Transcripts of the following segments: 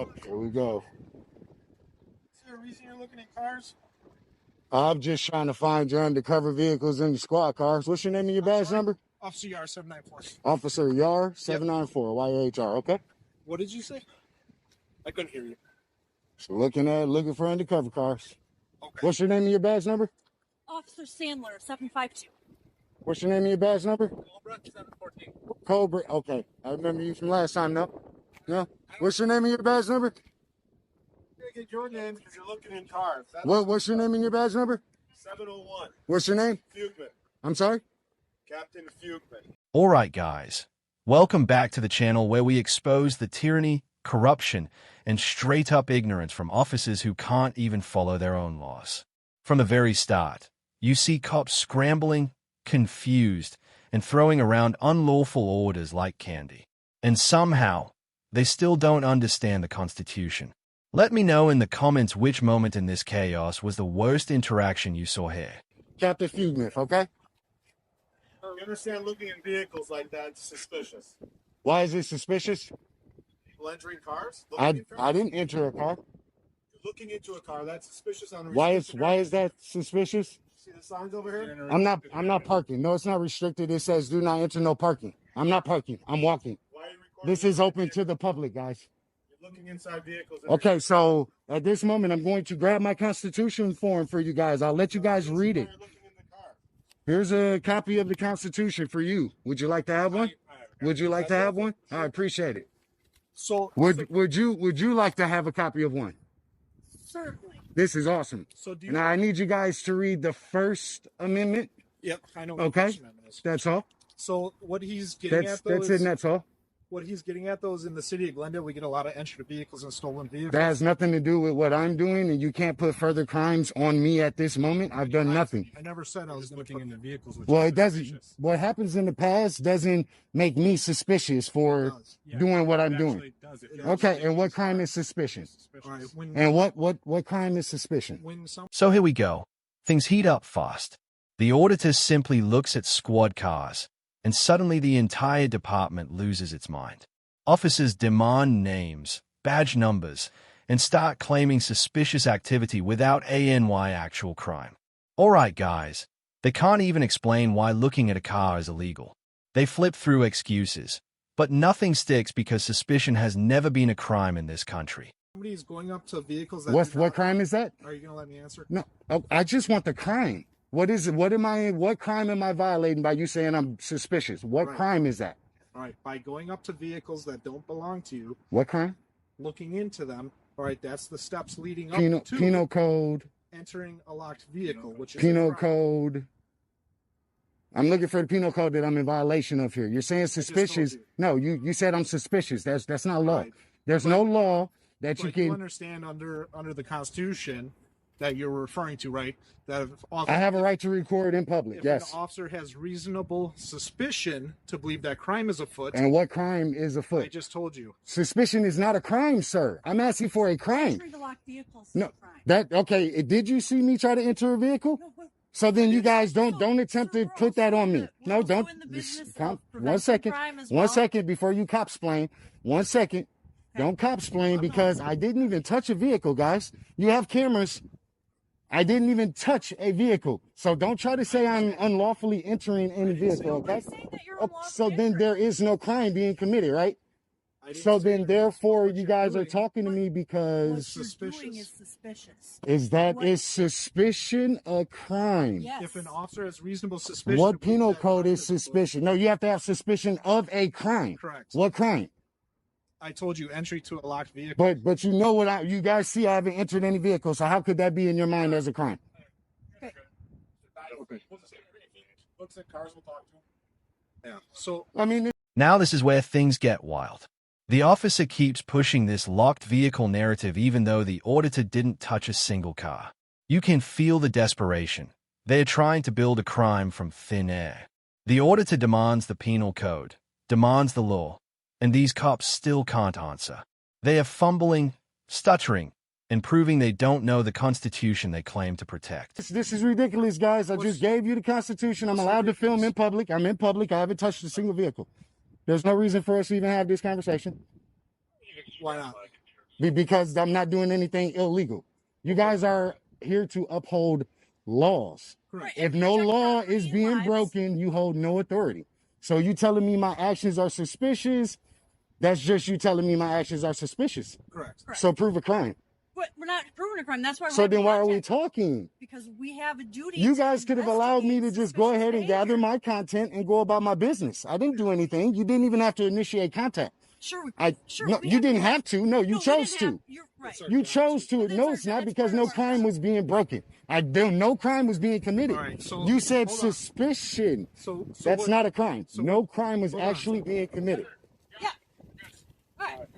Oh, here we go. Is there a reason you're looking at cars? I'm just trying to find your undercover vehicles in the squad cars. What's your name and your badge number? Officer Yar 794. Officer Yar 794 YHR. Okay. What did you say? I couldn't hear you. So looking for undercover cars. Okay. What's your name and your badge number? Officer Sandler 752. What's your name and your badge number? Cobra 714. Cobra. Okay. I remember you from last time, no? No? What's your name and your badge number? Get your name because you're looking in cars. What's your name and your badge number? 701. What's your name? Fugman. I'm sorry? Captain Fugman. Alright guys, welcome back to the channel where we expose the tyranny, corruption, and straight-up ignorance from officers who can't even follow their own laws. From the very start, you see cops scrambling, confused, and throwing around unlawful orders like candy. And somehow, they still don't understand the Constitution. Let me know in the comments which moment in this chaos was the worst interaction you saw here. Captain Fugman, okay? You understand looking in vehicles like that is suspicious. Why is it suspicious? People entering cars? I didn't enter a car. You're looking into a car, that's suspicious on a Why is that suspicious? See the signs over here? I'm not parking. No, it's not restricted. It says do not enter, no parking. I'm not parking. I'm walking. Why are you recording? This is open to the public, guys. You're looking inside vehicles. Okay, so at this moment, I'm going to grab my Constitution form for you guys. I'll let you guys read it. You're looking in the car. Here's a copy of the Constitution for you. Would you like to have one? Would you like to have one? I appreciate it. So Would you like to have a copy of one? Certainly. This is awesome. So do you? Now I need you guys to read the First Amendment. Yep, I know. What Okay. the First Amendment is. That's all. So what he's getting That's at though it, and is that's all. what he's getting at though is in the city of Glendale we get a lot of entry vehicles and stolen vehicles. That has nothing to do with what I'm doing, and you can't put further crimes on me at this moment. I've done nothing. I never said I was looking into vehicles. Which Well, is it doesn't. suspicious. What happens in the past doesn't make me suspicious for It does. Yeah, doing what I'm it doing. actually does. It Okay, and what crime is suspicion? All right, when, And what crime is suspicion? when some So here we go. Things heat up fast. The auditor simply looks at squad cars, and suddenly the entire department loses its mind. Officers demand names, badge numbers, and start claiming suspicious activity without ANY actual crime. Alright guys, they can't even explain why looking at a car is illegal. They flip through excuses, but nothing sticks because suspicion has never been a crime in this country. somebody is going up to vehicles that What crime is that? Are you going to let me answer? No, I just want the crime. What is it? What crime am I violating by you saying I'm suspicious? What Right. crime is that? All right, by going up to vehicles that don't belong to you, What crime? looking into them, all right, that's the steps leading up to Penal code. entering a locked vehicle, which is Penal a crime. code. I'm looking for the penal code that I'm in violation of here. You're saying told suspicious. you. No, you said I'm suspicious. That's not law. Right. There's no law that you But you can. understand under the Constitution that you're referring to, right? That if I have a right to record in public. if Yes. an officer has reasonable suspicion to believe that crime is afoot, And what crime is I afoot? just told you. Suspicion is not a crime, sir. I'm asking for a crime. Entering the locked vehicles is No, a crime. that okay. Did you see me try to enter a vehicle? No, what- So then you guys don't attempt to put that on me. We're No, also don't. in the business Come, of one preventing second. crime as One well. second before you cop explain. 1 second. Don't cop explain because I didn't even touch a vehicle, guys. You have cameras. I didn't even touch a vehicle. So don't try to say I'm unlawfully entering any vehicle, okay? I'm saying that you're Oh, unlawfully so then entering. there is no crime being committed, right? I didn't So say then that. therefore What you you're guys are doing- talking to me What because you're doing suspicious. is suspicious. is suspicion a crime? Yes. If an officer has reasonable suspicion, to What believe penal that code crime is afoot- suspicion? No, you have to have suspicion of a crime. Correct. What crime? I told you entry to a locked vehicle. But you know what you guys see I haven't entered any vehicle, so how could that be in your mind as a crime? Looks at cars, we'll talk to him. Yeah. So I mean, Now this is where things get wild. The officer keeps pushing this locked vehicle narrative even though the auditor didn't touch a single car. You can feel the desperation. They're trying to build a crime from thin air. The auditor demands the penal code, demands the law, and these cops still can't answer. They are fumbling, stuttering, and proving they don't know the Constitution they claim to protect. this is ridiculous, guys. I just gave you the Constitution. I'm allowed to film in public. I'm in public. I haven't touched a single vehicle. There's no reason for us to even have this conversation. why not? because I'm not doing anything illegal. You guys are here to uphold laws. Right, If and no protect law property is and being lives. broken, you hold no authority. So you telling me my actions are suspicious? That's just you telling me my actions are suspicious. Correct. Correct. So prove a crime. But we're not proving a crime. That's why we're So having then why are we contact. talking? Because we have a duty. You to guys could have allowed me to investigate just go suspicious ahead and gather behavior. my content and go about my business. I didn't do anything. You didn't even have to initiate contact. Sure, No, we you didn't have to. No, you No, we chose didn't to. have- You're right. You chose to. Well, that's No, our- it's not that's because part no of our crime job. was being broken. No crime was being committed. All right, so You said hold on. suspicion. So That's what- not a crime. so No what- crime was hold on. actually being committed. Yeah. All right.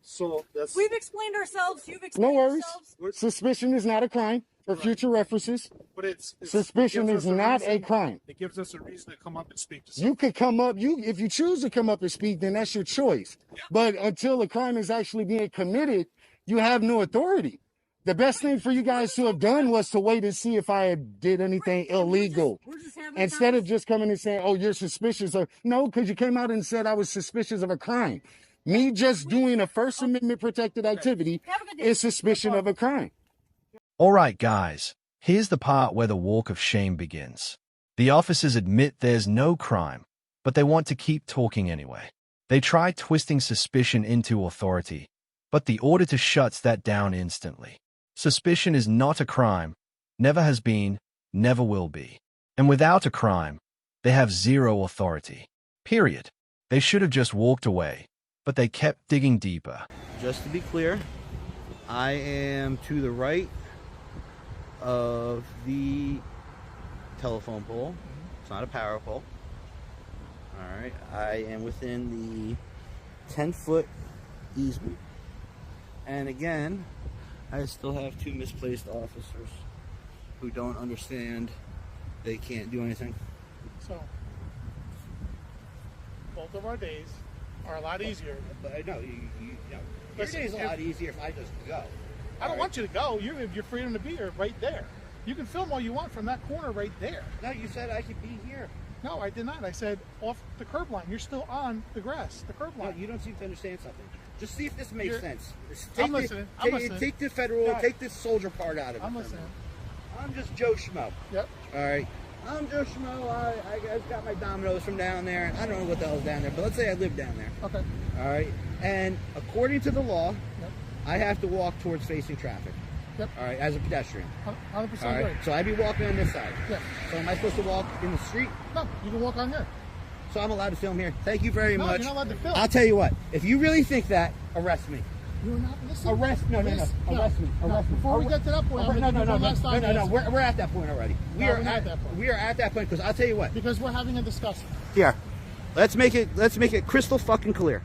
So that's We've explained ourselves. You've No explained worries. yourselves. Suspicion is not a crime. For future references, but it's suspicion it gives is us not a reason- crime. It gives us a reason to come up and speak to You someone. could come up, if you choose to come up and speak, then that's your choice. But until a crime is actually being committed, you have no authority. The best thing for you guys to have done was to wait and see if I did anything illegal. We're just having a Instead of conversation. just coming and saying, oh, you're suspicious of, no, because you came out and said I was suspicious of a crime. Me just doing a First Amendment protected activity Have a good day. is suspicion of a crime. All right, guys, here's the part where the walk of shame begins. The officers admit there's no crime, but they want to keep talking anyway. They try twisting suspicion into authority, but the auditor shuts that down instantly. Suspicion is not a crime, never has been, never will be. And without a crime, they have zero authority. Period. They should have just walked away, but they kept digging deeper. Just to be clear, I am to the right of the telephone pole. It's not a power pole. Alright, I am within the 10-foot easement. And again, I still have two misplaced officers who don't understand they can't do anything. So, both of our days are a lot easier. But I know, your Listen, day is a lot easier if I just go. I don't want you to go. You have your freedom to be here right there. You can film all you want from that corner right there. No, you said I could be here. No, I did not. I said off the curb line. You're still on the grass, the curb No, line. you don't seem to understand something. Just see if this makes You're- sense. Just I'm the- listening. I'm listening. Take the federal, Guys. take the soldier part out of it. I'm for a listening. minute. I'm just Joe Schmo. Yep. All right. I'm Joe Schmo. I got my dominoes from down there. I don't know what the hell's down there, but let's say I live down there. Okay. All right. And according to the law, Yep. I have to walk towards facing traffic. Yep. All right, as a pedestrian. 100% All right. right. So I'd be walking on this side. Yeah. So am I supposed to walk in the street? No, you can walk on here. So I'm allowed to film here. Thank you very No, much. you're not allowed to film. I'll tell you what. If you really think that, arrest me. You're not listening. Arrest me. Arrest me. No, before we get to that point, I'm No. gonna do one last time to ask- We're at that point already. No, we're not at that point. We are at that point because I'll tell you what. because we're having a discussion. Here, let's make it crystal fucking clear.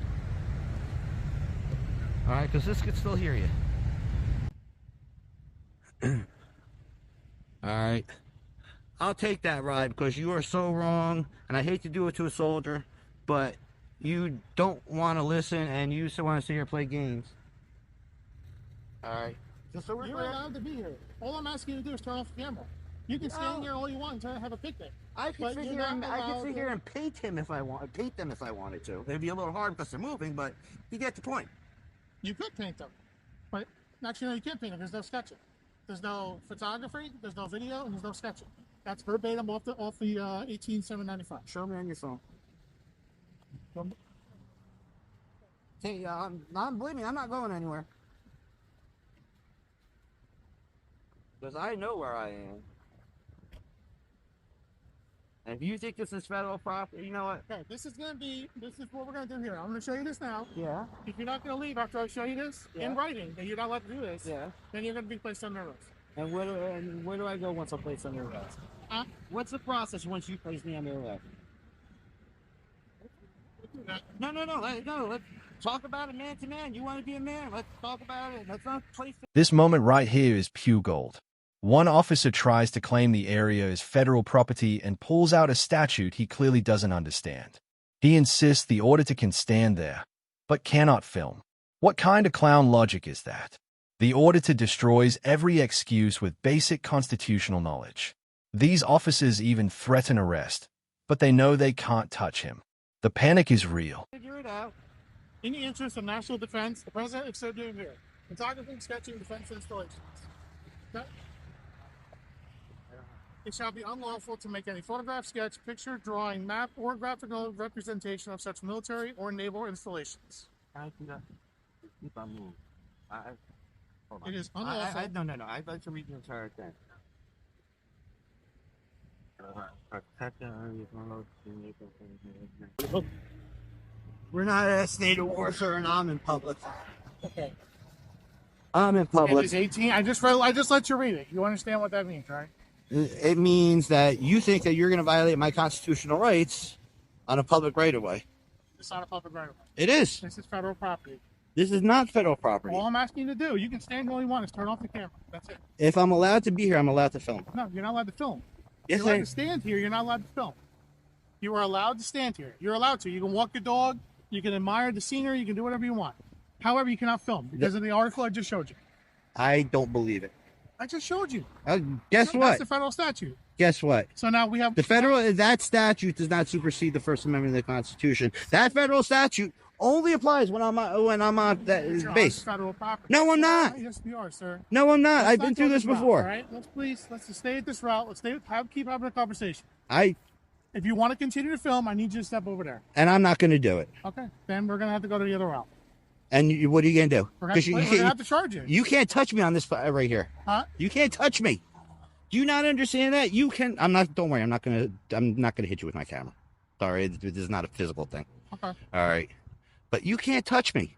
All right, because this could still hear you. All right, I'll take that ride because you are so wrong, and I hate to do it to a soldier, but you don't want to listen, and you still want to sit here and play games. All right, just so we're You're clear. allowed to be here. All I'm asking you to do is turn off the camera. You can stand here all you want and try to have a picnic. I could But sit you're here and not I could allowed sit to- here and paint them if I wanted to. It'd be a little hard because they're moving, but you get the point. You could paint them, but actually, no, you can't paint them. There's no sketching. There's no photography. There's no video, and there's no sketching. That's verbatim off the 18795. Show me on your phone. Hey, believe me, I'm not going anywhere. Because I know where I am. And if you think this is federal property, you know what? Okay, this is what we're gonna do here. I'm gonna show you this now. Yeah. If you're not gonna leave after I show you this in Yeah. writing, that you're not allowed to do this, Yeah. then you're gonna be placed under arrest. And where do I go once I'm placed under arrest? Huh? What's the process once you place me under arrest? No. Let's talk about it man to man. You want to be a man? Let's talk about it. Let's not place it. This moment right here is pure gold. One officer tries to claim the area is federal property and pulls out a statute he clearly doesn't understand. He insists the auditor can stand there, but cannot film. What kind of clown logic is that? The auditor destroys every excuse with basic constitutional knowledge. These officers even threaten arrest, but they know they can't touch him. The panic is real. Figure it out. In the interest of national defense, the president is so doing here. Photography, sketching, defense installations. That, it shall be unlawful to make any photograph, sketch, picture, drawing, map, or graphical representation of such military or naval installations. It is unlawful. No. I'd like to read the entire thing. We're not at a state of war, sir, and I'm in public. Okay. I'm in It public. is 18. I just let you read it. You understand what that means, right? It means that you think that you're going to violate my constitutional rights on a public right-of-way. It's not a public right of way. It is. This is federal property. This is not federal property. All I'm asking you to do, you can stand all you want, is turn off the camera. That's it. If I'm allowed to be here, I'm allowed to film. No, you're not allowed to film. Yes, You're allowed I to stand here. You're not allowed to film. You are allowed to stand here. You're allowed to. You can walk your dog. You can admire the scenery. You can do whatever you want. However, you cannot film because of the article I just showed you. I don't believe it. I just showed you. Guess what? That's the federal statute. Guess what? So now we have That statute does not supersede the First Amendment of the Constitution. That federal statute only applies when I'm on that You're on base. federal property. No, I'm not. Yes, we are, sir. No, I'm not. Let's I've not been go through this route, before. All right, let's just stay at this route. Let's keep having a conversation. If you want to continue to film, I need you to step over there. And I'm not going to do it. Okay, then we're gonna have to go to the other route. And what are you going to do? We're gonna have to charge you. You can't touch me on this right here. Huh? You can't touch me. Do you not understand that? You can. I'm not. Don't worry. I'm not gonna hit you with my camera. Sorry, this is not a physical thing. Okay. All right. But you can't touch me.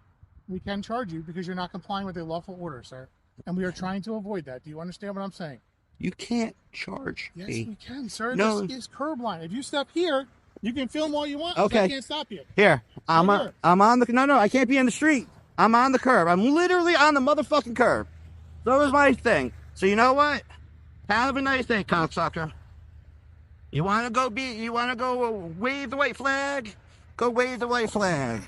We can charge you because you're not complying with a lawful order, sir. And we are trying to avoid that. Do you understand what I'm saying? You can't charge Yes, me. we can, sir. No. This is curb line. If you step here, you can film all you want. Okay. I can't stop you. Here, I'm Right here. on the. No, I can't be on the street. I'm on the curb. I'm literally on the motherfucking curb. So is my thing. So you know what? Have a nice day, cocksucker. You want to go wave the white flag? Go wave the white flag.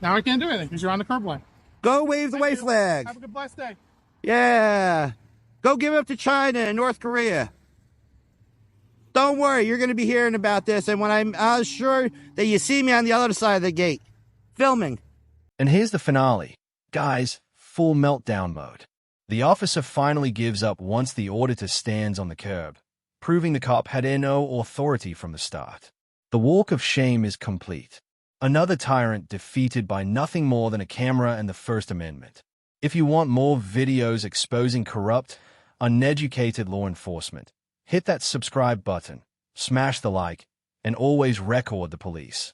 Now I can't do anything because you're on the curb line. Go wave the white flag. Have a good blessed day. Yeah. Go give up to China and North Korea. Don't worry, you're going to be hearing about this. And when I'm sure that you see me on the other side of the gate, filming. And here's the finale. Guys, full meltdown mode. The officer finally gives up once the auditor stands on the curb, proving the cop had no authority from the start. The walk of shame is complete. Another tyrant defeated by nothing more than a camera and the First Amendment. If you want more videos exposing corrupt, uneducated law enforcement, hit that subscribe button, smash the like, and always record the police.